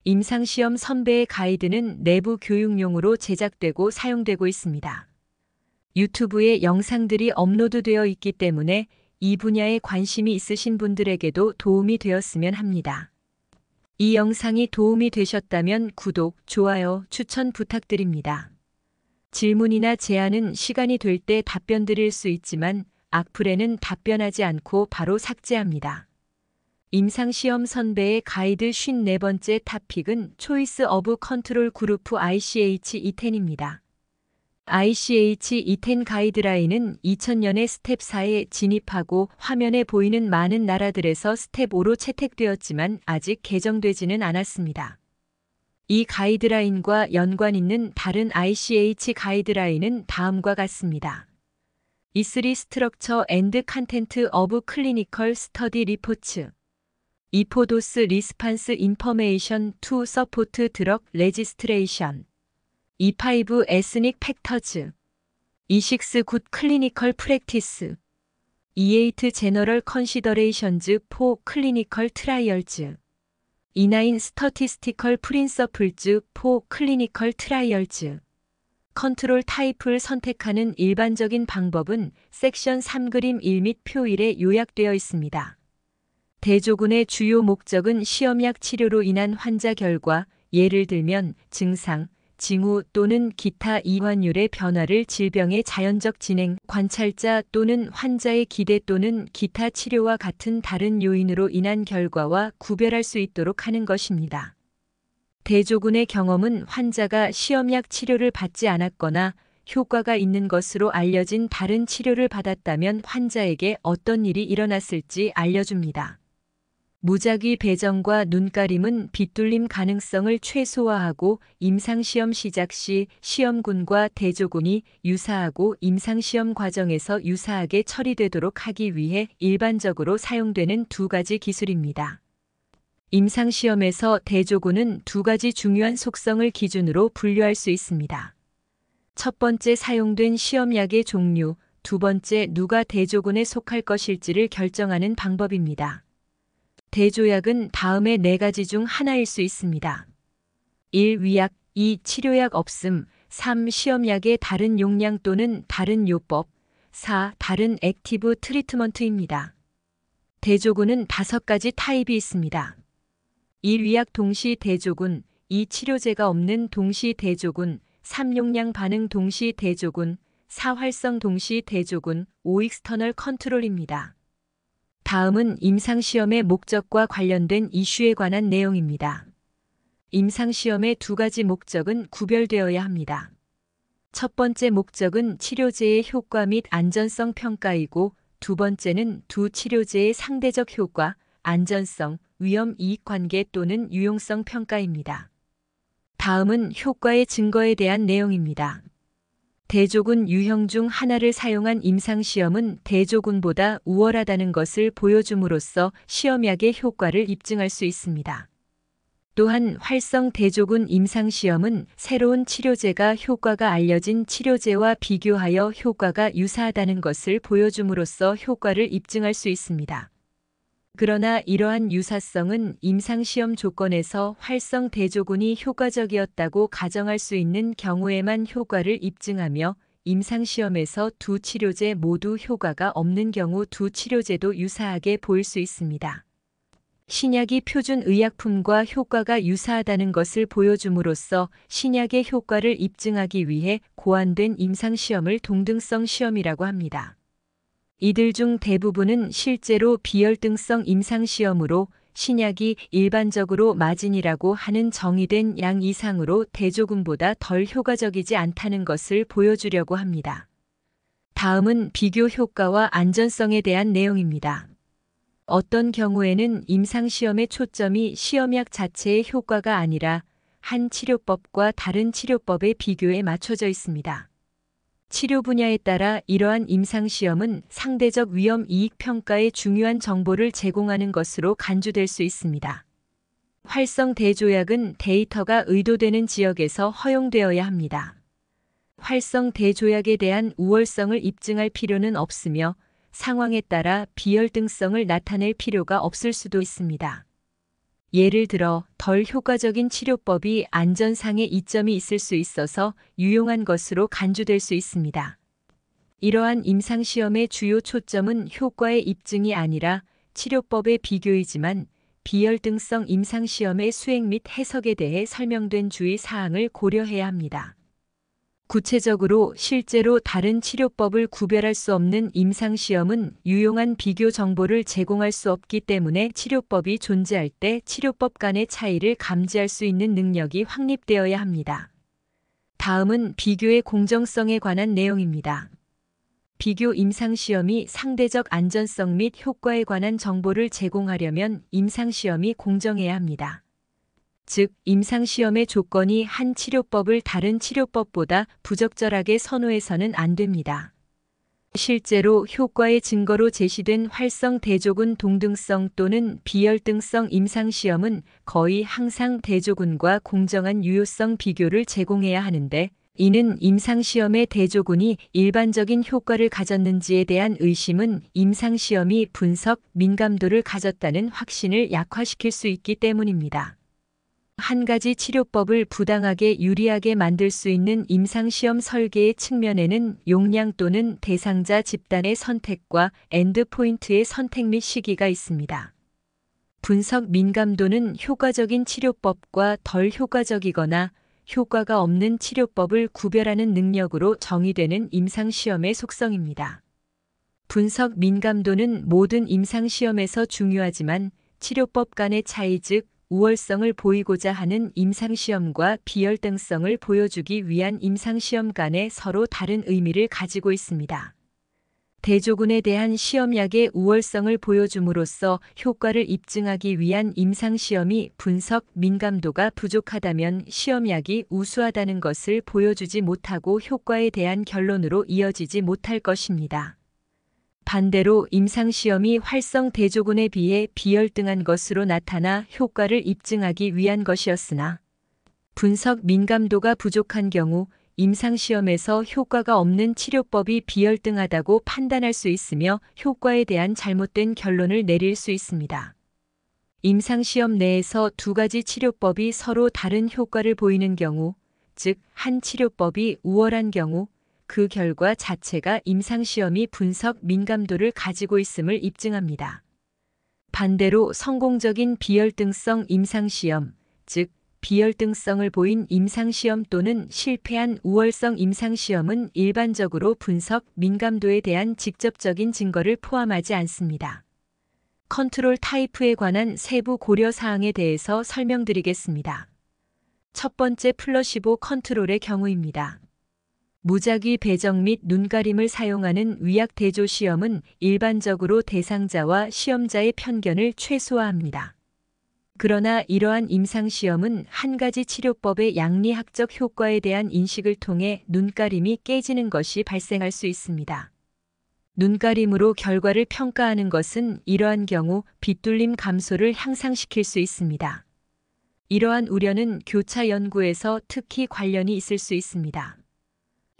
임상시험 선배의 가이드는 내부 교육용으로 제작되고 사용되고 있습니다. 유튜브에 영상들이 업로드되어 있기 때문에 이 분야에 관심이 있으신 분들에게도 도움이 되었으면 합니다. 이 영상이 도움이 되셨다면 구독, 좋아요, 추천 부탁드립니다. 질문이나 제안은 시간이 될 때 답변 드릴 수 있지만 악플에는 답변하지 않고 바로 삭제합니다. 임상시험 선배의 가이드 54번째 타픽은 초이스 오브 컨트롤 그룹 ICH-E10입니다. ICH-E10 가이드라인은 2000년에 스텝 4에 진입하고 화면에 보이는 많은 나라들에서 스텝 5로 채택되었지만 아직 개정되지는 않았습니다. 이 가이드라인과 연관 있는 다른 ICH 가이드라인은 다음과 같습니다. E3 스트럭처 앤드 컨텐트 오브 클리니컬 스터디 리포츠 이포도스 리스판스 인포메이션 투 서포트 드럭 레지스트레이션 E5 에스닉 팩터즈 E6 굿 클리니컬 프랙티스 E8 제너럴 컨시더레이션즈 포 클리니컬 트라이얼즈 E9 스터티스티컬 프린서플즈 포 클리니컬 트라이얼즈 컨트롤 타입을 선택하는 일반적인 방법은 섹션 3그림 1 및 표 1에 요약되어 있습니다. 대조군의 주요 목적은 시험약 치료로 인한 환자 결과, 예를 들면 증상, 징후 또는 기타 이완율의 변화를 질병의 자연적 진행, 관찰자 또는 환자의 기대 또는 기타 치료와 같은 다른 요인으로 인한 결과와 구별할 수 있도록 하는 것입니다. 대조군의 경험은 환자가 시험약 치료를 받지 않았거나 효과가 있는 것으로 알려진 다른 치료를 받았다면 환자에게 어떤 일이 일어났을지 알려줍니다. 무작위 배정과 눈가림은 빗둘림 가능성을 최소화하고 임상시험 시작 시 시험군과 대조군이 유사하고 임상시험 과정에서 유사하게 처리되도록 하기 위해 일반적으로 사용되는 두 가지 기술입니다. 임상시험에서 대조군은 두 가지 중요한 속성을 기준으로 분류할 수 있습니다. 첫 번째 사용된 시험약의 종류, 두 번째 누가 대조군에 속할 것일지를 결정하는 방법입니다. 대조약은 다음의 네 가지 중 하나일 수 있습니다. 1. 위약, 2. 치료약 없음, 3. 시험약의 다른 용량 또는 다른 요법, 4. 다른 액티브 트리트먼트입니다. 대조군은 5가지 타입이 있습니다. 1. 위약 동시 대조군, 2. 치료제가 없는 동시 대조군, 3. 용량 반응 동시 대조군, 4. 활성 동시 대조군, 5. 익스터널 컨트롤입니다. 다음은 임상시험의 목적과 관련된 이슈에 관한 내용입니다. 임상시험의 두 가지 목적은 구별되어야 합니다. 첫 번째 목적은 치료제의 효과 및 안전성 평가이고 두 번째는 두 치료제의 상대적 효과, 안전성, 위험 이익 관계 또는 유용성 평가입니다. 다음은 효과의 증거에 대한 내용입니다. 대조군 유형 중 하나를 사용한 임상시험은 대조군보다 우월하다는 것을 보여줌으로써 시험약의 효과를 입증할 수 있습니다. 또한 활성 대조군 임상시험은 새로운 치료제가 효과가 알려진 치료제와 비교하여 효과가 유사하다는 것을 보여줌으로써 효과를 입증할 수 있습니다. 그러나 이러한 유사성은 임상시험 조건에서 활성 대조군이 효과적이었다고 가정할 수 있는 경우에만 효과를 입증하며 임상시험에서 두 치료제 모두 효과가 없는 경우 두 치료제도 유사하게 보일 수 있습니다. 신약이 표준 의약품과 효과가 유사하다는 것을 보여줌으로써 신약의 효과를 입증하기 위해 고안된 임상시험을 동등성 시험이라고 합니다. 이들 중 대부분은 실제로 비열등성 임상시험으로 신약이 일반적으로 마진이라고 하는 정의된 양 이상으로 대조군보다 덜 효과적이지 않다는 것을 보여주려고 합니다. 다음은 비교 효과와 안전성에 대한 내용입니다. 어떤 경우에는 임상시험의 초점이 시험약 자체의 효과가 아니라 한 치료법과 다른 치료법의 비교에 맞춰져 있습니다. 치료 분야에 따라 이러한 임상시험은 상대적 위험 이익 평가에 중요한 정보를 제공하는 것으로 간주될 수 있습니다. 활성 대조약은 데이터가 의도되는 지역에서 허용되어야 합니다. 활성 대조약에 대한 우월성을 입증할 필요는 없으며 상황에 따라 비열등성을 나타낼 필요가 없을 수도 있습니다. 예를 들어 덜 효과적인 치료법이 안전상의 이점이 있을 수 있어서 유용한 것으로 간주될 수 있습니다. 이러한 임상시험의 주요 초점은 효과의 입증이 아니라 치료법의 비교이지만 비열등성 임상시험의 수행 및 해석에 대해 설명된 주의 사항을 고려해야 합니다. 구체적으로 실제로 다른 치료법을 구별할 수 없는 임상시험은 유용한 비교 정보를 제공할 수 없기 때문에 치료법이 존재할 때 치료법 간의 차이를 감지할 수 있는 능력이 확립되어야 합니다. 다음은 비교의 공정성에 관한 내용입니다. 비교 임상시험이 상대적 안전성 및 효과에 관한 정보를 제공하려면 임상시험이 공정해야 합니다. 즉, 임상시험의 조건이 한 치료법을 다른 치료법보다 부적절하게 선호해서는 안 됩니다. 실제로 효과의 증거로 제시된 활성 대조군 동등성 또는 비열등성 임상시험은 거의 항상 대조군과 공정한 유효성 비교를 제공해야 하는데, 이는 임상시험의 대조군이 일반적인 효과를 가졌는지에 대한 의심은 임상시험이 분석 민감도를 가졌다는 확신을 약화시킬 수 있기 때문입니다. 한 가지 치료법을 부당하게 유리하게 만들 수 있는 임상시험 설계의 측면에는 용량 또는 대상자 집단의 선택과 엔드포인트의 선택 및 시기가 있습니다. 분석 민감도는 효과적인 치료법과 덜 효과적이거나 효과가 없는 치료법을 구별하는 능력으로 정의되는 임상시험의 속성입니다. 분석 민감도는 모든 임상시험에서 중요하지만 치료법 간의 차이 즉 우월성을 보이고자 하는 임상시험과 비열등성을 보여주기 위한 임상시험 간에 서로 다른 의미를 가지고 있습니다. 대조군에 대한 시험약의 우월성을 보여줌으로써 효과를 입증하기 위한 임상시험이 분석 민감도가 부족하다면 시험약이 우수하다는 것을 보여주지 못하고 효과에 대한 결론으로 이어지지 못할 것입니다. 반대로 임상시험이 활성 대조군에 비해 비열등한 것으로 나타나 효과를 입증하기 위한 것이었으나 분석 민감도가 부족한 경우 임상시험에서 효과가 없는 치료법이 비열등하다고 판단할 수 있으며 효과에 대한 잘못된 결론을 내릴 수 있습니다. 임상시험 내에서 두 가지 치료법이 서로 다른 효과를 보이는 경우, 즉 한 치료법이 우월한 경우 그 결과 자체가 임상시험이 분석 민감도를 가지고 있음을 입증합니다. 반대로 성공적인 비열등성 임상시험, 즉 비열등성을 보인 임상시험 또는 실패한 우월성 임상시험은 일반적으로 분석 민감도에 대한 직접적인 증거를 포함하지 않습니다. 컨트롤 타입에 관한 세부 고려 사항에 대해서 설명드리겠습니다. 첫 번째 플러시보 컨트롤의 경우입니다. 무작위 배정 및 눈가림을 사용하는 위약 대조 시험은 일반적으로 대상자와 시험자의 편견을 최소화합니다. 그러나 이러한 임상시험은 한 가지 치료법의 양리학적 효과에 대한 인식을 통해 눈가림이 깨지는 것이 발생할 수 있습니다. 눈가림으로 결과를 평가하는 것은 이러한 경우 빗둘림 감소를 향상시킬 수 있습니다. 이러한 우려는 교차 연구에서 특히 관련이 있을 수 있습니다.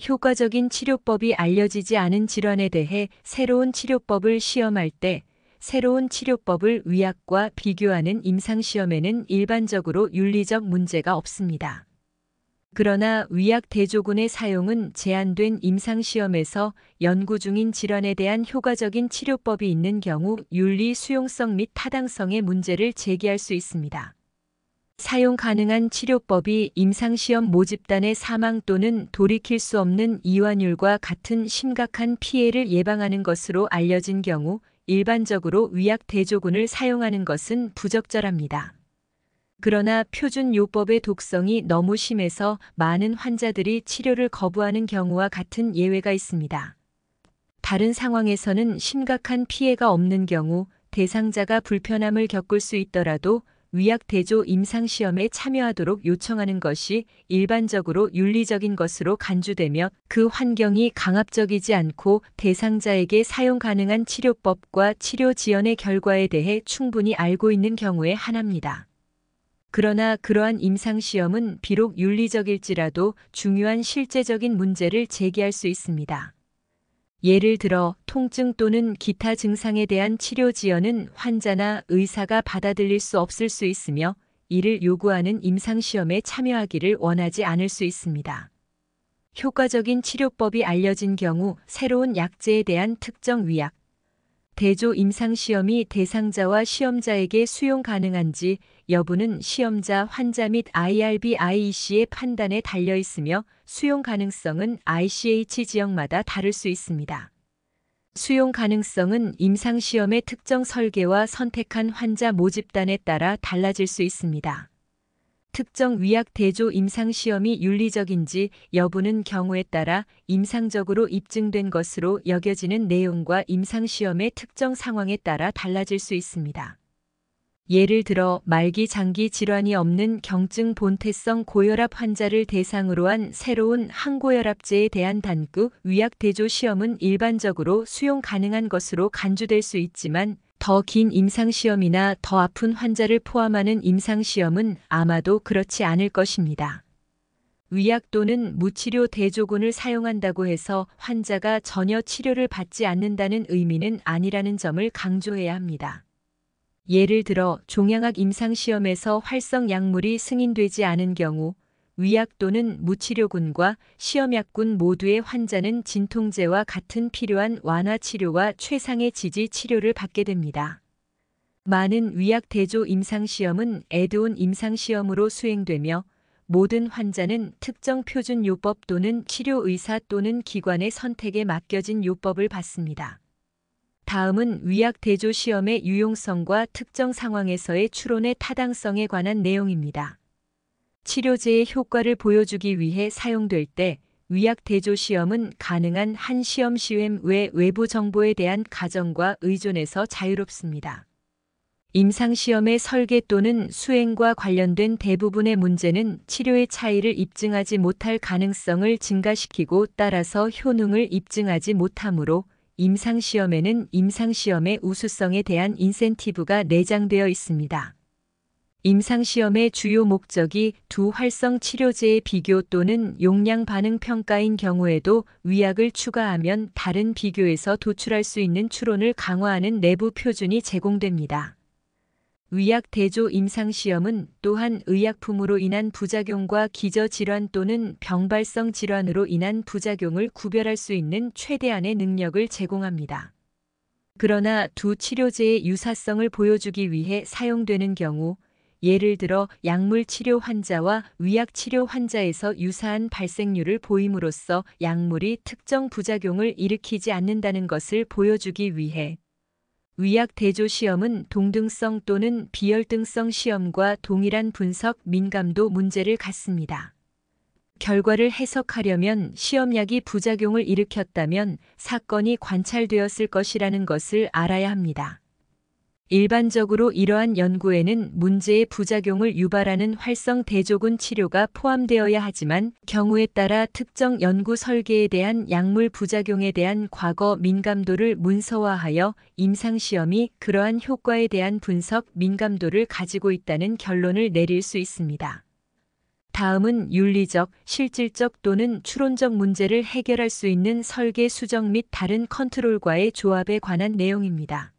효과적인 치료법이 알려지지 않은 질환에 대해 새로운 치료법을 시험할 때 새로운 치료법을 위약과 비교하는 임상시험에는 일반적으로 윤리적 문제가 없습니다. 그러나 위약 대조군의 사용은 제한된 임상시험에서 연구 중인 질환에 대한 효과적인 치료법이 있는 경우 윤리 수용성 및 타당성의 문제를 제기할 수 있습니다. 사용 가능한 치료법이 임상시험 모집단의 사망 또는 돌이킬 수 없는 이완율과 같은 심각한 피해를 예방하는 것으로 알려진 경우 일반적으로 위약 대조군을 사용하는 것은 부적절합니다. 그러나 표준요법의 독성이 너무 심해서 많은 환자들이 치료를 거부하는 경우와 같은 예외가 있습니다. 다른 상황에서는 심각한 피해가 없는 경우 대상자가 불편함을 겪을 수 있더라도 위약 대조 임상시험에 참여하도록 요청하는 것이 일반적으로 윤리적인 것으로 간주되며 그 환경이 강압적이지 않고 대상자에게 사용 가능한 치료법과 치료 지연의 결과에 대해 충분히 알고 있는 경우에 한합니다. 그러나 그러한 임상시험은 비록 윤리적일지라도 중요한 실제적인 문제를 제기할 수 있습니다. 예를 들어 통증 또는 기타 증상에 대한 치료 지원은 환자나 의사가 받아들일 수 없을 수 있으며 이를 요구하는 임상시험에 참여하기를 원하지 않을 수 있습니다. 효과적인 치료법이 알려진 경우 새로운 약제에 대한 특정 위약, 대조 임상시험이 대상자와 시험자에게 수용 가능한지 여부는 시험자, 환자 및 IRB, IEC의 판단에 달려 있으며 수용 가능성은 ICH 지역마다 다를 수 있습니다. 수용 가능성은 임상시험의 특정 설계와 선택한 환자 모집단에 따라 달라질 수 있습니다. 특정 위약 대조 임상시험이 윤리적인지 여부는 경우에 따라 임상적으로 입증된 것으로 여겨지는 내용과 임상시험의 특정 상황에 따라 달라질 수 있습니다. 예를 들어 말기 장기 질환이 없는 경증 본태성 고혈압 환자를 대상으로 한 새로운 항고혈압제에 대한 단구 위약 대조 시험은 일반적으로 수용 가능한 것으로 간주될 수 있지만 더 긴 임상시험이나 더 아픈 환자를 포함하는 임상시험은 아마도 그렇지 않을 것입니다. 위약 또는 무치료 대조군을 사용한다고 해서 환자가 전혀 치료를 받지 않는다는 의미는 아니라는 점을 강조해야 합니다. 예를 들어 종양학 임상시험에서 활성 약물이 승인되지 않은 경우 위약 또는 무치료군과 시험약군 모두의 환자는 진통제와 같은 필요한 완화 치료와 최상의 지지 치료를 받게 됩니다. 많은 위약 대조 임상시험은 애드온 임상시험으로 수행되며 모든 환자는 특정 표준 요법 또는 치료의사 또는 기관의 선택에 맡겨진 요법을 받습니다. 다음은 위약 대조 시험의 유용성과 특정 상황에서의 추론의 타당성에 관한 내용입니다. 치료제의 효과를 보여주기 위해 사용될 때 위약 대조 시험은 가능한 한 시험 시험 외 외부 정보에 대한 가정과 의존에서 자유롭습니다. 임상시험의 설계 또는 수행과 관련된 대부분의 문제는 치료의 차이를 입증하지 못할 가능성을 증가시키고 따라서 효능을 입증하지 못하므로 임상시험에는 임상시험의 우수성에 대한 인센티브가 내장되어 있습니다. 임상시험의 주요 목적이 두 활성 치료제의 비교 또는 용량 반응 평가인 경우에도 위약을 추가하면 다른 비교에서 도출할 수 있는 추론을 강화하는 내부 표준이 제공됩니다. 위약 대조 임상시험은 또한 의약품으로 인한 부작용과 기저질환 또는 병발성 질환으로 인한 부작용을 구별할 수 있는 최대한의 능력을 제공합니다. 그러나 두 치료제의 유사성을 보여주기 위해 사용되는 경우 예를 들어 약물 치료 환자와 위약 치료 환자에서 유사한 발생률을 보임으로써 약물이 특정 부작용을 일으키지 않는다는 것을 보여주기 위해 위약 대조 시험은 동등성 또는 비열등성 시험과 동일한 분석 민감도 문제를 갖습니다. 결과를 해석하려면 시험약이 부작용을 일으켰다면 사건이 관찰되었을 것이라는 것을 알아야 합니다. 일반적으로 이러한 연구에는 문제의 부작용을 유발하는 활성 대조군 치료가 포함되어야 하지만 경우에 따라 특정 연구 설계에 대한 약물 부작용에 대한 과거 민감도를 문서화하여 임상시험이 그러한 효과에 대한 분석 민감도를 가지고 있다는 결론을 내릴 수 있습니다. 다음은 윤리적, 실질적 또는 추론적 문제를 해결할 수 있는 설계 수정 및 다른 컨트롤과의 조합에 관한 내용입니다.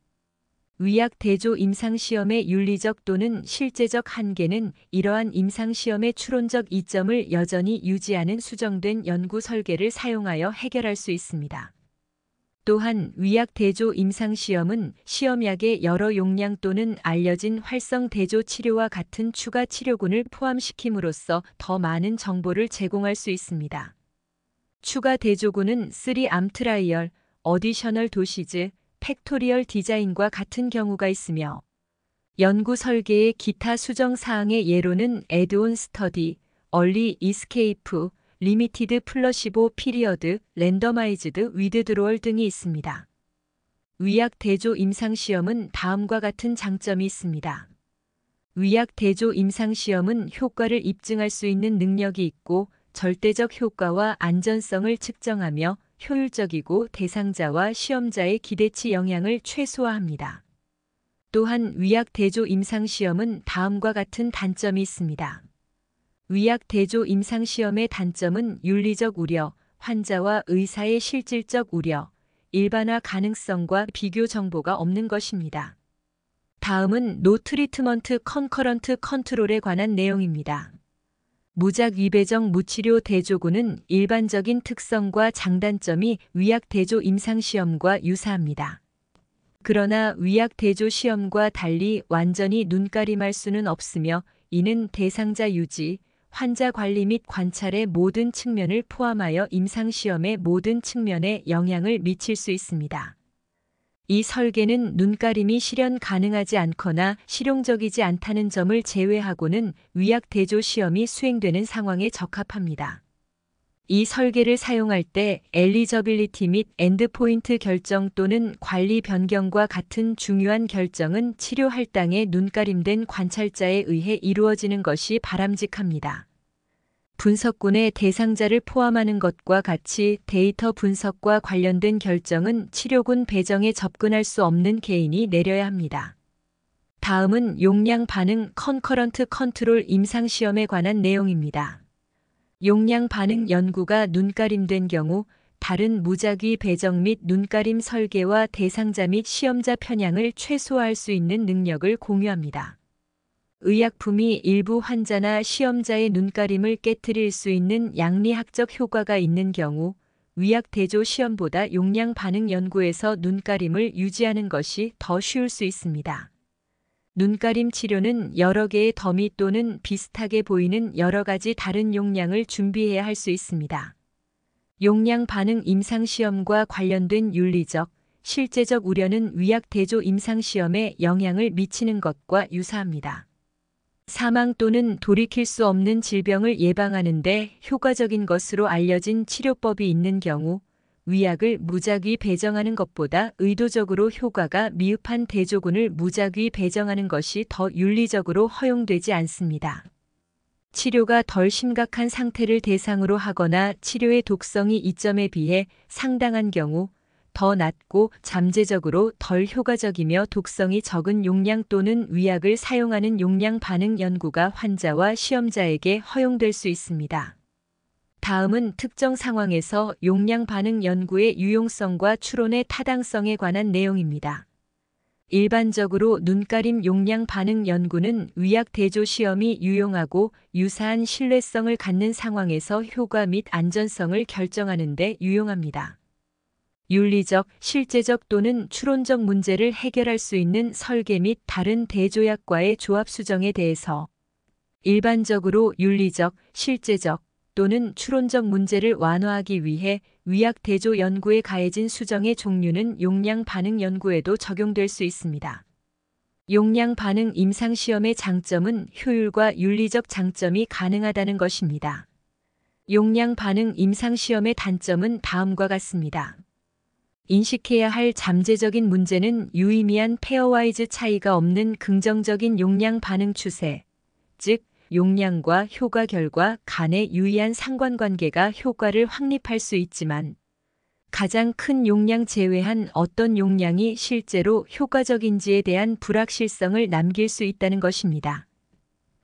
위약 대조 임상시험의 윤리적 또는 실제적 한계는 이러한 임상시험의 추론적 이점을 여전히 유지하는 수정된 연구 설계를 사용하여 해결할 수 있습니다. 또한 위약 대조 임상시험은 시험약의 여러 용량 또는 알려진 활성 대조 치료와 같은 추가 치료군을 포함시킴으로써 더 많은 정보를 제공할 수 있습니다. 추가 대조군은 3암 트라이얼, 어디셔널 도시즈, 팩토리얼 디자인과 같은 경우가 있으며 연구 설계의 기타 수정 사항의 예로는 애드온 스터디, 얼리 이스케이프, 리미티드 플러시보 피리어드, 랜더마이즈드 위드드로얼 등이 있습니다. 위약 대조 임상시험은 다음과 같은 장점이 있습니다. 위약 대조 임상시험은 효과를 입증할 수 있는 능력이 있고 절대적 효과와 안전성을 측정하며 효율적이고 대상자와 시험자의 기대치 영향을 최소화합니다. 또한 위약 대조 임상시험은 다음과 같은 단점이 있습니다. 위약 대조 임상시험의 단점은 윤리적 우려, 환자와 의사의 실질적 우려, 일반화 가능성과 비교 정보가 없는 것입니다. 다음은 노 트리트먼트 컨커런트 컨트롤에 관한 내용입니다. 무작 위배적 무치료 대조군은 일반적인 특성과 장단점이 위약 대조 임상시험과 유사합니다. 그러나 위약 대조 시험과 달리 완전히 눈가림할 수는 없으며 이는 대상자 유지, 환자 관리 및 관찰의 모든 측면을 포함하여 임상시험의 모든 측면에 영향을 미칠 수 있습니다. 이 설계는 눈가림이 실현 가능하지 않거나 실용적이지 않다는 점을 제외하고는 위약 대조 시험이 수행되는 상황에 적합합니다. 이 설계를 사용할 때 엘리저빌리티 및 엔드포인트 결정 또는 관리 변경과 같은 중요한 결정은 치료 할당에 눈가림된 관찰자에 의해 이루어지는 것이 바람직합니다. 분석군의 대상자를 포함하는 것과 같이 데이터 분석과 관련된 결정은 치료군 배정에 접근할 수 없는 개인이 내려야 합니다. 다음은 용량 반응 컨커런트 컨트롤 임상시험에 관한 내용입니다. 용량 반응 연구가 눈가림된 경우 다른 무작위 배정 및 눈가림 설계와 대상자 및 시험자 편향을 최소화할 수 있는 능력을 공유합니다. 의약품이 일부 환자나 시험자의 눈가림을 깨트릴 수 있는 양리학적 효과가 있는 경우 위약 대조 시험보다 용량 반응 연구에서 눈가림을 유지하는 것이 더 쉬울 수 있습니다. 눈가림 치료는 여러 개의 더미 또는 비슷하게 보이는 여러 가지 다른 용량을 준비해야 할 수 있습니다. 용량 반응 임상시험과 관련된 윤리적, 실제적 우려는 위약 대조 임상시험에 영향을 미치는 것과 유사합니다. 사망 또는 돌이킬 수 없는 질병을 예방하는 데 효과적인 것으로 알려진 치료법이 있는 경우 위약을 무작위 배정하는 것보다 의도적으로 효과가 미흡한 대조군을 무작위 배정하는 것이 더 윤리적으로 허용되지 않습니다. 치료가 덜 심각한 상태를 대상으로 하거나 치료의 독성이 이점에 비해 상당한 경우 더 낮고 잠재적으로 덜 효과적이며 독성이 적은 용량 또는 위약을 사용하는 용량 반응 연구가 환자와 시험자에게 허용될 수 있습니다. 다음은 특정 상황에서 용량 반응 연구의 유용성과 추론의 타당성에 관한 내용입니다. 일반적으로 눈가림 용량 반응 연구는 위약 대조 시험이 유용하고 유사한 신뢰성을 갖는 상황에서 효과 및 안전성을 결정하는 데 유용합니다. 윤리적, 실제적 또는 추론적 문제를 해결할 수 있는 설계 및 다른 대조약과의 조합 수정에 대해서 일반적으로 윤리적, 실제적 또는 추론적 문제를 완화하기 위해 위약 대조 연구에 가해진 수정의 종류는 용량 반응 연구에도 적용될 수 있습니다. 용량 반응 임상시험의 장점은 효율과 윤리적 장점이 가능하다는 것입니다. 용량 반응 임상시험의 단점은 다음과 같습니다. 인식해야 할 잠재적인 문제는 유의미한 페어와이즈 차이가 없는 긍정적인 용량 반응 추세, 즉 용량과 효과 결과 간의 유의한 상관관계가 효과를 확립할 수 있지만 가장 큰 용량 제외한 어떤 용량이 실제로 효과적인지에 대한 불확실성을 남길 수 있다는 것입니다.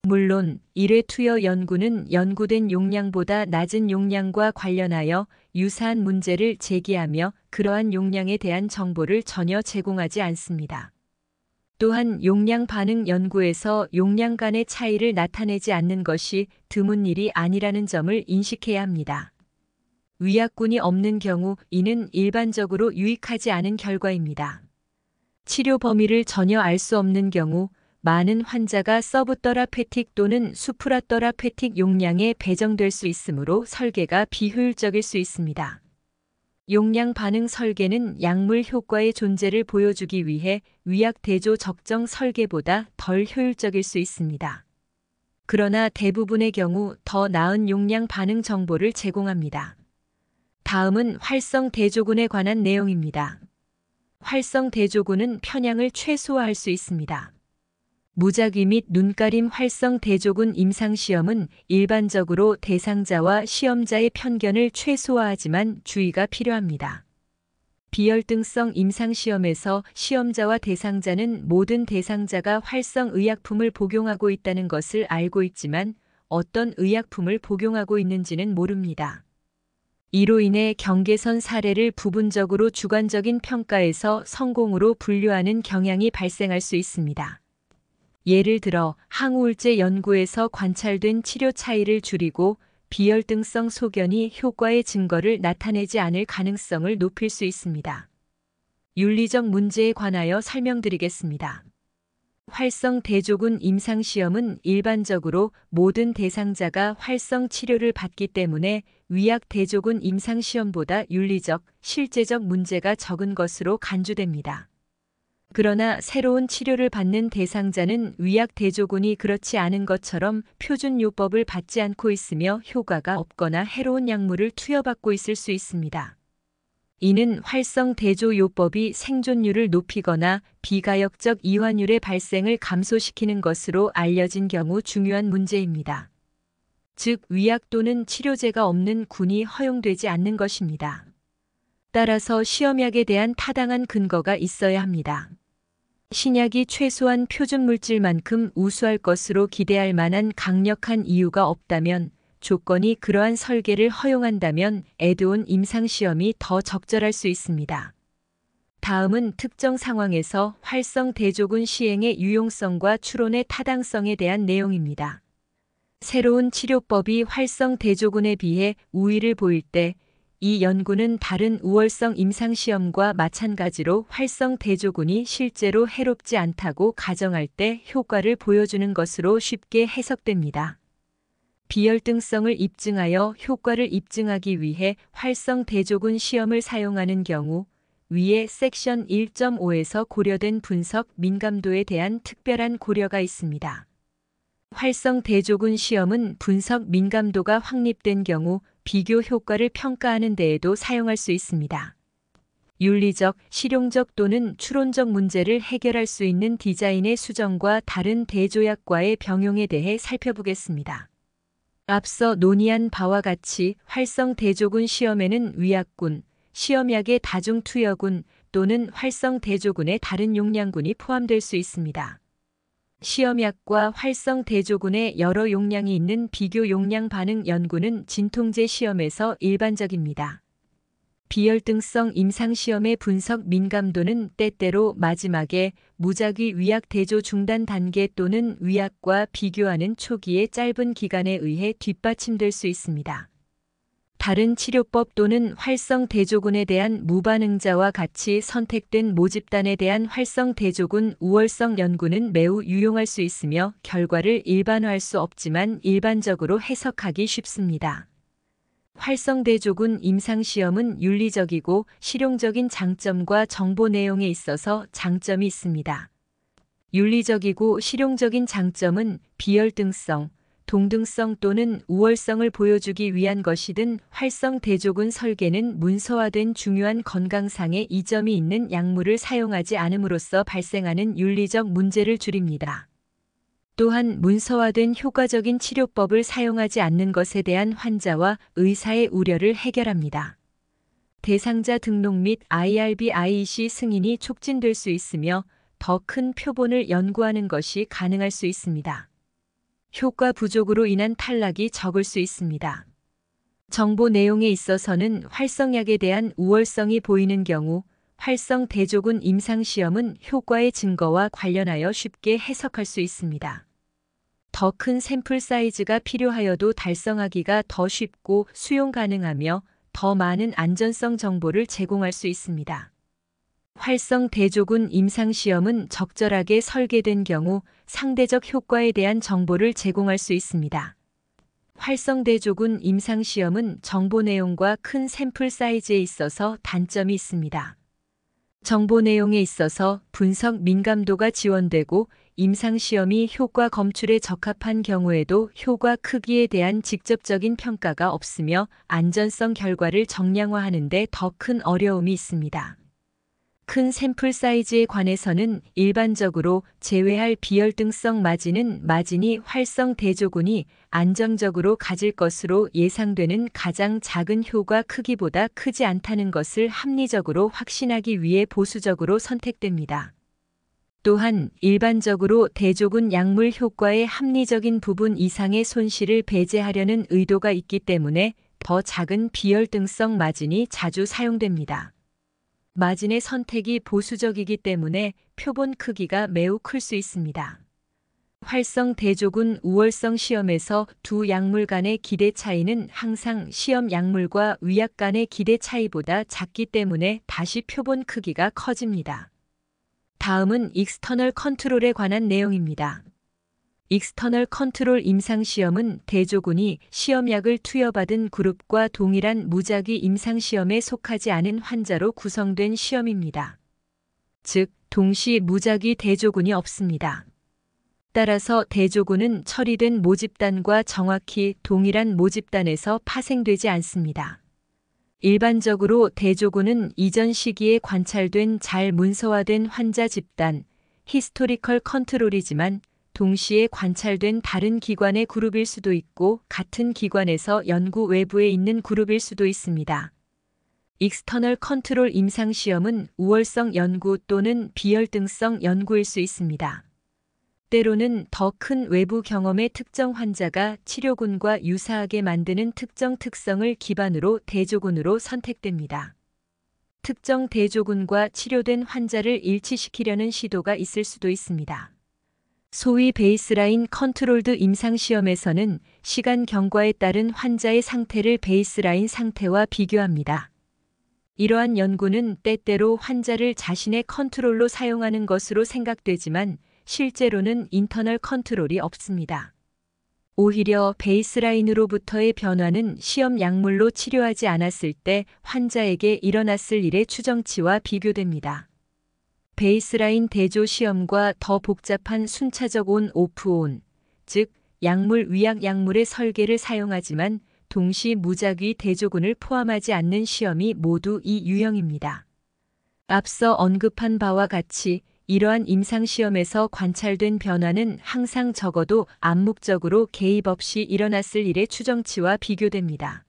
물론 1회 투여 연구는 연구된 용량보다 낮은 용량과 관련하여 유사한 문제를 제기하며 그러한 용량에 대한 정보를 전혀 제공하지 않습니다. 또한 용량 반응 연구에서 용량 간의 차이를 나타내지 않는 것이 드문 일이 아니라는 점을 인식해야 합니다. 위약군이 없는 경우 이는 일반적으로 유익하지 않은 결과입니다. 치료 범위를 전혀 알 수 없는 경우 많은 환자가 서브더라페틱 또는 수프라더라페틱 용량에 배정될 수 있으므로 설계가 비효율적일 수 있습니다. 용량 반응 설계는 약물 효과의 존재를 보여주기 위해 위약 대조 적정 설계보다 덜 효율적일 수 있습니다. 그러나 대부분의 경우 더 나은 용량 반응 정보를 제공합니다. 다음은 활성 대조군에 관한 내용입니다. 활성 대조군은 편향을 최소화할 수 있습니다. 무작위 및 눈가림 활성 대조군 임상시험은 일반적으로 대상자와 시험자의 편견을 최소화하지만 주의가 필요합니다. 비열등성 임상시험에서 시험자와 대상자는 모든 대상자가 활성 의약품을 복용하고 있다는 것을 알고 있지만 어떤 의약품을 복용하고 있는지는 모릅니다. 이로 인해 경계선 사례를 부분적으로 주관적인 평가에서 성공으로 분류하는 경향이 발생할 수 있습니다. 예를 들어 항우울제 연구에서 관찰된 치료 차이를 줄이고 비혈등성 소견이 효과의 증거를 나타내지 않을 가능성을 높일 수 있습니다. 윤리적 문제에 관하여 설명드리겠습니다. 활성 대조군 임상시험은 일반적으로 모든 대상자가 활성 치료를 받기 때문에 위약 대조군 임상시험보다 윤리적, 실제적 문제가 적은 것으로 간주됩니다. 그러나 새로운 치료를 받는 대상자는 위약 대조군이 그렇지 않은 것처럼 표준요법을 받지 않고 있으며 효과가 없거나 해로운 약물을 투여받고 있을 수 있습니다. 이는 활성 대조요법이 생존율을 높이거나 비가역적 이완율의 발생을 감소시키는 것으로 알려진 경우 중요한 문제입니다. 즉, 위약 또는 치료제가 없는 군이 허용되지 않는 것입니다. 따라서 시험약에 대한 타당한 근거가 있어야 합니다. 신약이 최소한 표준 물질만큼 우수할 것으로 기대할 만한 강력한 이유가 없다면, 조건이 그러한 설계를 허용한다면 에드온 임상시험이 더 적절할 수 있습니다. 다음은 특정 상황에서 활성 대조군 시행의 유용성과 추론의 타당성에 대한 내용입니다. 새로운 치료법이 활성 대조군에 비해 우위를 보일 때, 이 연구는 다른 우월성 임상시험과 마찬가지로 활성 대조군이 실제로 해롭지 않다고 가정할 때 효과를 보여주는 것으로 쉽게 해석됩니다. 비혈등성을 입증하여 효과를 입증하기 위해 활성 대조군 시험을 사용하는 경우 위의 섹션 1.5에서 고려된 분석 민감도에 대한 특별한 고려가 있습니다. 활성 대조군 시험은 분석 민감도가 확립된 경우 비교 효과를 평가하는 데에도 사용할 수 있습니다. 윤리적, 실용적 또는 추론적 문제를 해결할 수 있는 디자인의 수정과 다른 대조약과의 병용에 대해 살펴보겠습니다. 앞서 논의한 바와 같이 활성 대조군 시험에는 위약군, 시험약의 다중투여군 또는 활성 대조군의 다른 용량군이 포함될 수 있습니다. 시험약과 활성 대조군의 여러 용량이 있는 비교 용량 반응 연구는 진통제 시험에서 일반적입니다. 비혈등성 임상시험의 분석 민감도는 때때로 마지막에 무작위 위약 대조 중단 단계 또는 위약과 비교하는 초기의 짧은 기간에 의해 뒷받침될 수 있습니다. 다른 치료법 또는 활성 대조군에 대한 무반응자와 같이 선택된 모집단에 대한 활성 대조군 우월성 연구는 매우 유용할 수 있으며 결과를 일반화할 수 없지만 일반적으로 해석하기 쉽습니다. 활성 대조군 임상시험은 윤리적이고 실용적인 장점과 정보 내용에 있어서 장점이 있습니다. 윤리적이고 실용적인 장점은 비혈등성, 동등성 또는 우월성을 보여주기 위한 것이든 활성 대조군 설계는 문서화된 중요한 건강상의 이점이 있는 약물을 사용하지 않음으로써 발생하는 윤리적 문제를 줄입니다. 또한 문서화된 효과적인 치료법을 사용하지 않는 것에 대한 환자와 의사의 우려를 해결합니다. 대상자 등록 및 IRB/IEC 승인이 촉진될 수 있으며 더 큰 표본을 연구하는 것이 가능할 수 있습니다. 효과 부족으로 인한 탈락이 적을 수 있습니다. 정보 내용에 있어서는 활성약에 대한 우월성이 보이는 경우 활성 대조군 임상시험은 효과의 증거와 관련하여 쉽게 해석할 수 있습니다. 더 큰 샘플 사이즈가 필요하여도 달성하기가 더 쉽고 수용 가능하며 더 많은 안전성 정보를 제공할 수 있습니다. 활성 대조군 임상시험은 적절하게 설계된 경우 상대적 효과에 대한 정보를 제공할 수 있습니다. 활성 대조군 임상시험은 정보 내용과 큰 샘플 사이즈에 있어서 단점이 있습니다. 정보 내용에 있어서 분석 민감도가 지원되고 임상시험이 효과 검출에 적합한 경우에도 효과 크기에 대한 직접적인 평가가 없으며 안전성 결과를 정량화하는 데 더 큰 어려움이 있습니다. 큰 샘플 사이즈에 관해서는 일반적으로 제외할 비혈등성 마진이 활성 대조군이 안정적으로 가질 것으로 예상되는 가장 작은 효과 크기보다 크지 않다는 것을 합리적으로 확신하기 위해 보수적으로 선택됩니다. 또한 일반적으로 대조군 약물 효과의 합리적인 부분 이상의 손실을 배제하려는 의도가 있기 때문에 더 작은 비열등성 마진이 자주 사용됩니다. 마진의 선택이 보수적이기 때문에 표본 크기가 매우 클 수 있습니다. 활성 대조군 우월성 시험에서 두 약물 간의 기대 차이는 항상 시험 약물과 위약 간의 기대 차이보다 작기 때문에 다시 표본 크기가 커집니다. 다음은 익스터널 컨트롤에 관한 내용입니다. 익스터널 컨트롤 임상시험은 대조군이 시험약을 투여받은 그룹과 동일한 무작위 임상시험에 속하지 않은 환자로 구성된 시험입니다. 즉, 동시 무작위 대조군이 없습니다. 따라서 대조군은 처리된 모집단과 정확히 동일한 모집단에서 파생되지 않습니다. 일반적으로 대조군은 이전 시기에 관찰된 잘 문서화된 환자 집단, 히스토리컬 컨트롤이지만 동시에 관찰된 다른 기관의 그룹일 수도 있고 같은 기관에서 연구 외부에 있는 그룹일 수도 있습니다. 익스터널 컨트롤 임상시험은 우월성 연구 또는 비열등성 연구일 수 있습니다. 때로는 더 큰 외부 경험의 특정 환자가 치료군과 유사하게 만드는 특정 특성을 기반으로 대조군으로 선택됩니다. 특정 대조군과 치료된 환자를 일치시키려는 시도가 있을 수도 있습니다. 소위 베이스라인 컨트롤드 임상시험에서는 시간 경과에 따른 환자의 상태를 베이스라인 상태와 비교합니다. 이러한 연구는 때때로 환자를 자신의 컨트롤로 사용하는 것으로 생각되지만 실제로는 인터널 컨트롤이 없습니다. 오히려 베이스라인으로부터의 변화는 시험 약물로 치료하지 않았을 때 환자에게 일어났을 일의 추정치와 비교됩니다. 베이스라인 대조 시험과 더 복잡한 순차적 온-오프-온, 즉 약물 위약 약물의 설계를 사용하지만 동시 무작위 대조군을 포함하지 않는 시험이 모두 이 유형입니다. 앞서 언급한 바와 같이 이러한 임상시험에서 관찰된 변화는 항상 적어도 암묵적으로 개입 없이 일어났을 일의 추정치와 비교됩니다.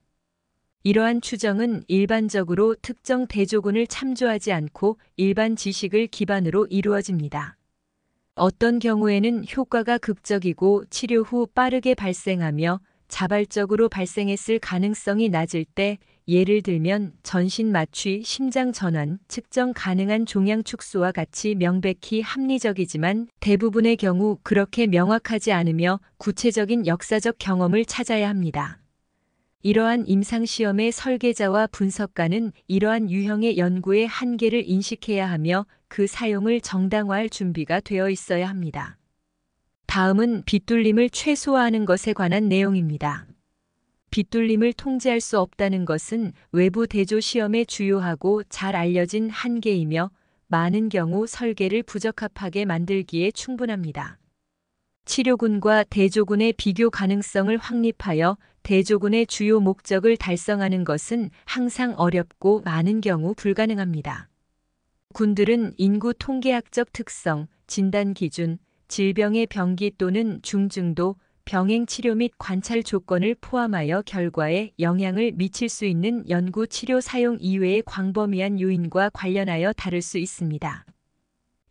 이러한 추정은 일반적으로 특정 대조군을 참조하지 않고 일반 지식을 기반으로 이루어집니다. 어떤 경우에는 효과가 극적이고 치료 후 빠르게 발생하며 자발적으로 발생했을 가능성이 낮을 때, 예를 들면 전신 마취, 심장 전환, 측정 가능한 종양 축소와 같이 명백히 합리적이지만 대부분의 경우 그렇게 명확하지 않으며 구체적인 역사적 경험을 찾아야 합니다. 이러한 임상시험의 설계자와 분석가는 이러한 유형의 연구의 한계를 인식해야 하며 그 사용을 정당화할 준비가 되어 있어야 합니다. 다음은 빗둘림을 최소화하는 것에 관한 내용입니다. 빗둘림을 통제할 수 없다는 것은 외부 대조 시험의 주요하고 잘 알려진 한계이며 많은 경우 설계를 부적합하게 만들기에 충분합니다. 치료군과 대조군의 비교 가능성을 확립하여 대조군의 주요 목적을 달성하는 것은 항상 어렵고 많은 경우 불가능합니다. 군들은 인구 통계학적 특성, 진단 기준, 질병의 병기 또는 중증도, 병행 치료 및 관찰 조건을 포함하여 결과에 영향을 미칠 수 있는 연구 치료 사용 이외의 광범위한 요인과 관련하여 다를 수 있습니다.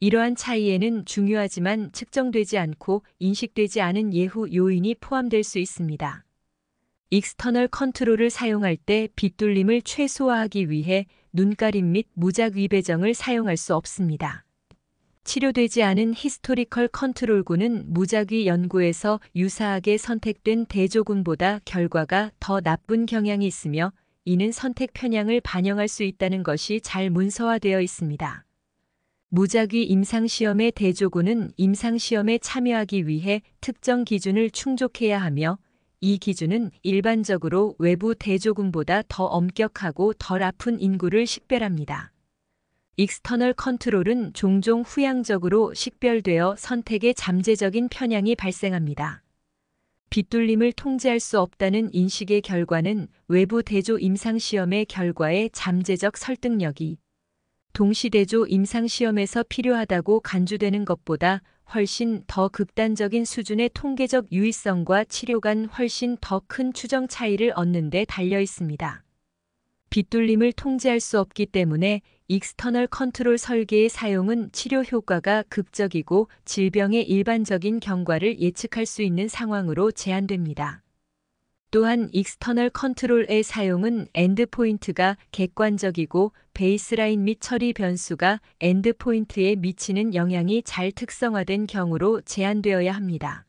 이러한 차이에는 중요하지만 측정되지 않고 인식되지 않은 예후 요인이 포함될 수 있습니다. 익스터널 컨트롤을 사용할 때 빗둘림을 최소화하기 위해 눈가림 및 무작위 배정을 사용할 수 없습니다. 치료되지 않은 히스토리컬 컨트롤군은 무작위 연구에서 유사하게 선택된 대조군보다 결과가 더 나쁜 경향이 있으며 이는 선택 편향을 반영할 수 있다는 것이 잘 문서화되어 있습니다. 무작위 임상시험의 대조군은 임상시험에 참여하기 위해 특정 기준을 충족해야 하며 이 기준은 일반적으로 외부 대조군보다 더 엄격하고 덜 아픈 인구를 식별합니다. 익스터널 컨트롤은 종종 후양적으로 식별되어 선택에 잠재적인 편향이 발생합니다. 빗둘림을 통제할 수 없다는 인식의 결과는 외부 대조 임상시험의 결과의 잠재적 설득력이 동시대조 임상시험에서 필요하다고 간주되는 것보다 훨씬 더 극단적인 수준의 통계적 유의성과 치료 간 훨씬 더 큰 추정 차이를 얻는 데 달려 있습니다. 빗둘림을 통제할 수 없기 때문에 익스터널 컨트롤 설계의 사용은 치료 효과가 극적이고 질병의 일반적인 경과를 예측할 수 있는 상황으로 제한됩니다. 또한 익스터널 컨트롤의 사용은 엔드포인트가 객관적이고 베이스라인 및 처리 변수가 엔드포인트에 미치는 영향이 잘 특성화된 경우로 제한되어야 합니다.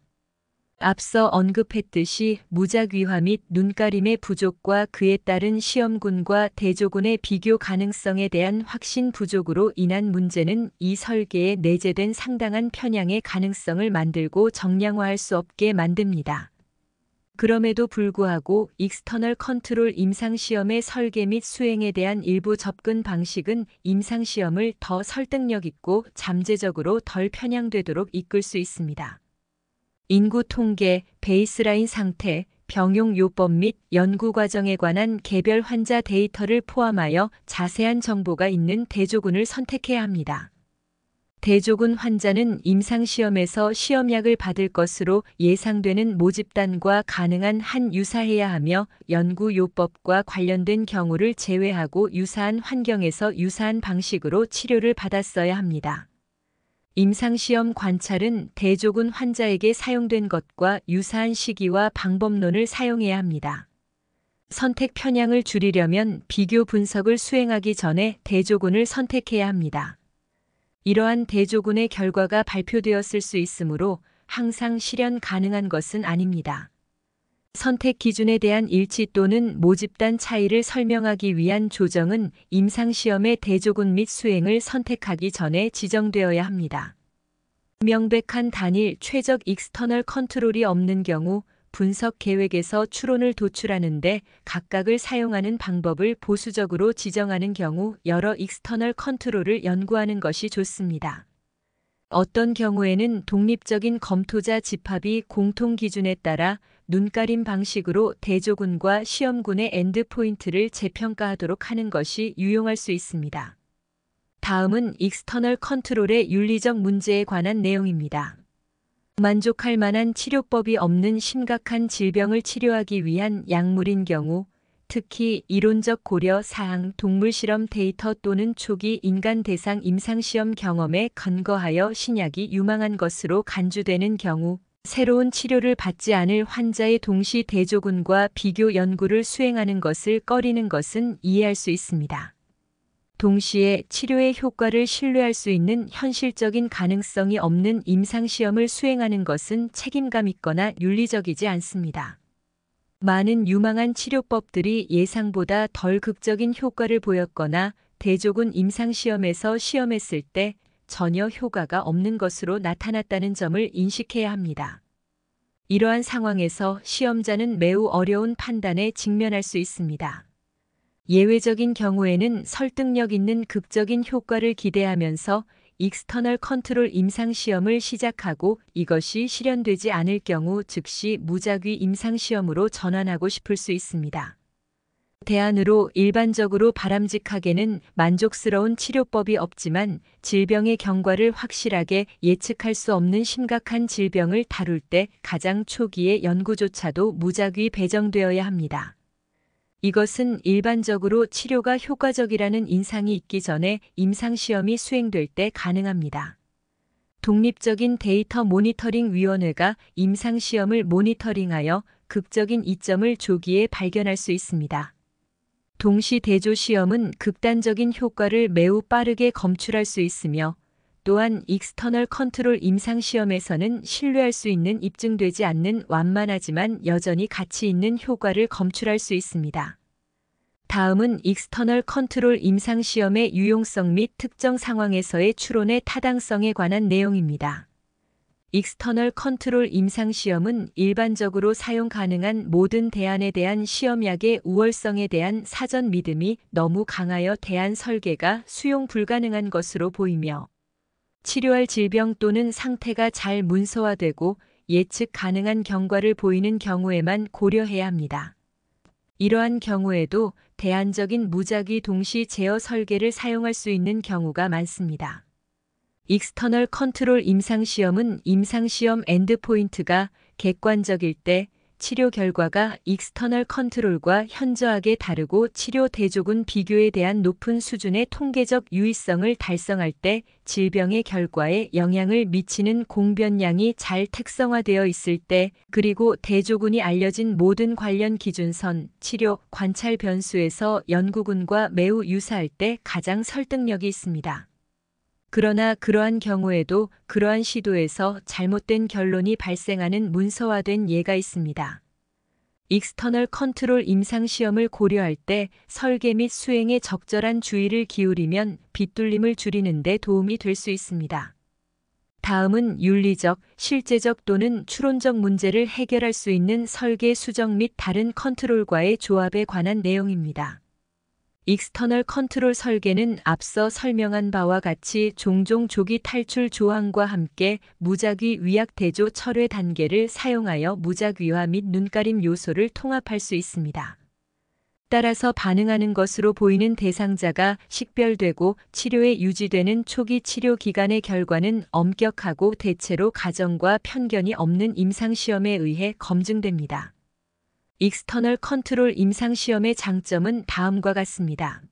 앞서 언급했듯이 무작위화 및 눈가림의 부족과 그에 따른 시험군과 대조군의 비교 가능성에 대한 확신 부족으로 인한 문제는 이 설계에 내재된 상당한 편향의 가능성을 만들고 정량화할 수 없게 만듭니다. 그럼에도 불구하고 익스터널 컨트롤 임상시험의 설계 및 수행에 대한 일부 접근 방식은 임상시험을 더 설득력 있고 잠재적으로 덜 편향되도록 이끌 수 있습니다. 인구 통계, 베이스라인 상태, 병용 요법 및 연구 과정에 관한 개별 환자 데이터를 포함하여 자세한 정보가 있는 대조군을 선택해야 합니다. 대조군 환자는 임상시험에서 시험약을 받을 것으로 예상되는 모집단과 가능한 한 유사해야 하며 연구 요법과 관련된 경우를 제외하고 유사한 환경에서 유사한 방식으로 치료를 받았어야 합니다. 임상시험 관찰은 대조군 환자에게 사용된 것과 유사한 시기와 방법론을 사용해야 합니다. 선택 편향을 줄이려면 비교 분석을 수행하기 전에 대조군을 선택해야 합니다. 이러한 대조군의 결과가 발표되었을 수 있으므로 항상 실현 가능한 것은 아닙니다. 선택 기준에 대한 일치 또는 모집단 차이를 설명하기 위한 조정은 임상시험의 대조군 및 수행을 선택하기 전에 지정되어야 합니다. 명백한 단일 최적 익스터널 컨트롤이 없는 경우 분석 계획에서 추론을 도출하는데 각각을 사용하는 방법을 보수적으로 지정하는 경우 여러 익스터널 컨트롤을 연구하는 것이 좋습니다. 어떤 경우에는 독립적인 검토자 집합이 공통 기준에 따라 눈가림 방식으로 대조군과 시험군의 엔드포인트를 재평가하도록 하는 것이 유용할 수 있습니다. 다음은 익스터널 컨트롤의 윤리적 문제에 관한 내용입니다. 만족할 만한 치료법이 없는 심각한 질병을 치료하기 위한 약물인 경우, 특히 이론적 고려 사항 동물 실험 데이터 또는 초기 인간 대상 임상시험 경험에 근거하여 신약이 유망한 것으로 간주되는 경우, 새로운 치료를 받지 않을 환자의 동시 대조군과 비교 연구를 수행하는 것을 꺼리는 것은 이해할 수 있습니다. 동시에 치료의 효과를 신뢰할 수 있는 현실적인 가능성이 없는 임상시험을 수행하는 것은 책임감 있거나 윤리적이지 않습니다. 많은 유망한 치료법들이 예상보다 덜 극적인 효과를 보였거나 대조군 임상시험에서 시험했을 때 전혀 효과가 없는 것으로 나타났다는 점을 인식해야 합니다. 이러한 상황에서 시험자는 매우 어려운 판단에 직면할 수 있습니다. 예외적인 경우에는 설득력 있는 극적인 효과를 기대하면서 익스터널 컨트롤 임상시험을 시작하고 이것이 실현되지 않을 경우 즉시 무작위 임상시험으로 전환하고 싶을 수 있습니다. 대안으로 일반적으로 바람직하게는 만족스러운 치료법이 없지만 질병의 경과를 확실하게 예측할 수 없는 심각한 질병을 다룰 때 가장 초기의 연구조차도 무작위 배정되어야 합니다. 이것은 일반적으로 치료가 효과적이라는 인상이 있기 전에 임상시험이 수행될 때 가능합니다. 독립적인 데이터 모니터링 위원회가 임상시험을 모니터링하여 극적인 이점을 조기에 발견할 수 있습니다. 동시 대조 시험은 극단적인 효과를 매우 빠르게 검출할 수 있으며 또한 익스터널 컨트롤 임상시험에서는 신뢰할 수 있는 입증되지 않는 완만하지만 여전히 가치 있는 효과를 검출할 수 있습니다. 다음은 익스터널 컨트롤 임상시험의 유용성 및 특정 상황에서의 추론의 타당성에 관한 내용입니다. 익스터널 컨트롤 임상시험은 일반적으로 사용 가능한 모든 대안에 대한 시험약의 우월성에 대한 사전 믿음이 너무 강하여 대안 설계가 수용 불가능한 것으로 보이며 치료할 질병 또는 상태가 잘 문서화되고 예측 가능한 경과를 보이는 경우에만 고려해야 합니다. 이러한 경우에도 대안적인 무작위 동시 제어 설계를 사용할 수 있는 경우가 많습니다. 익스터널 컨트롤 임상시험은 임상시험 엔드포인트가 객관적일 때 치료 결과가 익스터널 컨트롤과 현저하게 다르고 치료 대조군 비교에 대한 높은 수준의 통계적 유의성을 달성할 때 질병의 결과에 영향을 미치는 공변량이 잘 특성화되어 있을 때, 그리고 대조군이 알려진 모든 관련 기준선, 치료, 관찰 변수에서 연구군과 매우 유사할 때 가장 설득력이 있습니다. 그러나 그러한 경우에도 그러한 시도에서 잘못된 결론이 발생하는 문서화된 예가 있습니다. 익스터널 컨트롤 임상시험을 고려할 때 설계 및 수행에 적절한 주의를 기울이면 빗둘림을 줄이는 데 도움이 될 수 있습니다. 다음은 윤리적, 실제적 또는 추론적 문제를 해결할 수 있는 설계 수정 및 다른 컨트롤과의 조합에 관한 내용입니다. 익스터널 컨트롤 설계는 앞서 설명한 바와 같이 종종 조기 탈출 조항과 함께 무작위 위약 대조 철회 단계를 사용하여 무작위화 및 눈가림 요소를 통합할 수 있습니다. 따라서 반응하는 것으로 보이는 대상자가 식별되고 치료에 유지되는 초기 치료 기간의 결과는 엄격하고 대체로 가정과 편견이 없는 임상시험에 의해 검증됩니다. 익스터널 컨트롤 임상시험의 장점은 다음과 같습니다.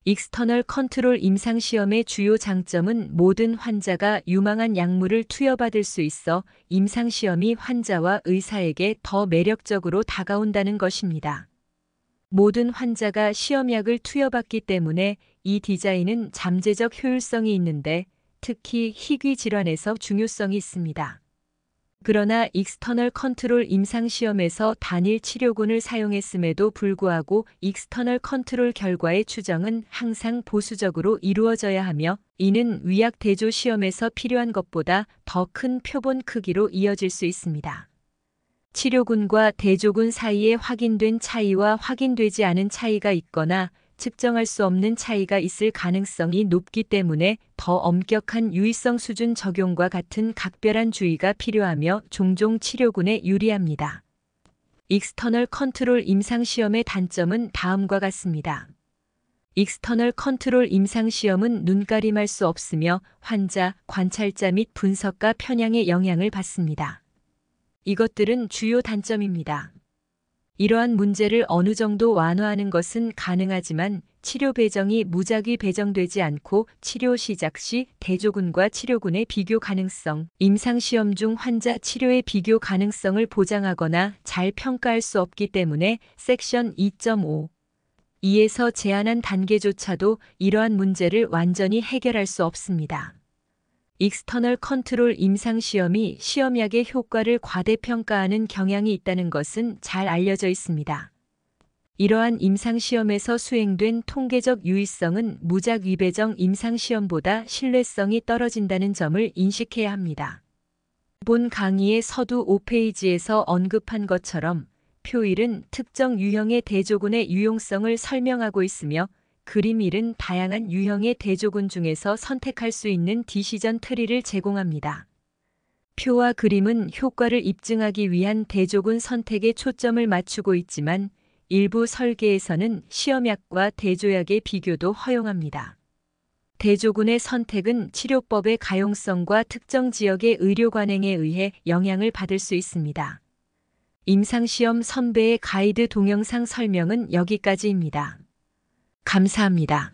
익스터널 컨트롤 임상시험의 주요 장점은 모든 환자가 유망한 약물을 투여받을 수 있어 임상시험이 환자와 의사에게 더 매력적으로 다가온다는 것입니다. 모든 환자가 시험약을 투여받기 때문에 이 디자인은 잠재적 효율성이 있는데 특히 희귀 질환에서 중요성이 있습니다. 그러나 익스터널 컨트롤 임상시험에서 단일 치료군을 사용했음에도 불구하고 익스터널 컨트롤 결과의 추정은 항상 보수적으로 이루어져야 하며 이는 위약 대조 시험에서 필요한 것보다 더 큰 표본 크기로 이어질 수 있습니다. 치료군과 대조군 사이에 확인된 차이와 확인되지 않은 차이가 있거나 측정할 수 없는 차이가 있을 가능성이 높기 때문에 더 엄격한 유의성 수준 적용과 같은 각별한 주의가 필요하며 종종 치료군에 유리합니다. 익스터널 컨트롤 임상시험의 단점은 다음과 같습니다. 익스터널 컨트롤 임상시험은 눈가림할 수 없으며 환자, 관찰자 및 분석가 편향의 영향을 받습니다. 이것들은 주요 단점입니다. 이러한 문제를 어느 정도 완화하는 것은 가능하지만 치료 배정이 무작위 배정되지 않고 치료 시작 시 대조군과 치료군의 비교 가능성, 임상시험 중 환자 치료의 비교 가능성을 보장하거나 잘 평가할 수 없기 때문에 섹션 2.5 2에서 제한한 단계조차도 이러한 문제를 완전히 해결할 수 없습니다. 익스터널 컨트롤 임상시험이 시험약의 효과를 과대평가하는 경향이 있다는 것은 잘 알려져 있습니다. 이러한 임상시험에서 수행된 통계적 유의성은 무작위 배정 임상시험보다 신뢰성이 떨어진다는 점을 인식해야 합니다. 본 강의의 서두 5페이지에서 언급한 것처럼 표 1은 특정 유형의 대조군의 유용성을 설명하고 있으며 그림 1은 다양한 유형의 대조군 중에서 선택할 수 있는 디시전 트리를 제공합니다. 표와 그림은 효과를 입증하기 위한 대조군 선택에 초점을 맞추고 있지만 일부 설계에서는 시험약과 대조약의 비교도 허용합니다. 대조군의 선택은 치료법의 가용성과 특정 지역의 의료 관행에 의해 영향을 받을 수 있습니다. 임상시험 선배의 가이드 동영상 설명은 여기까지입니다. 감사합니다.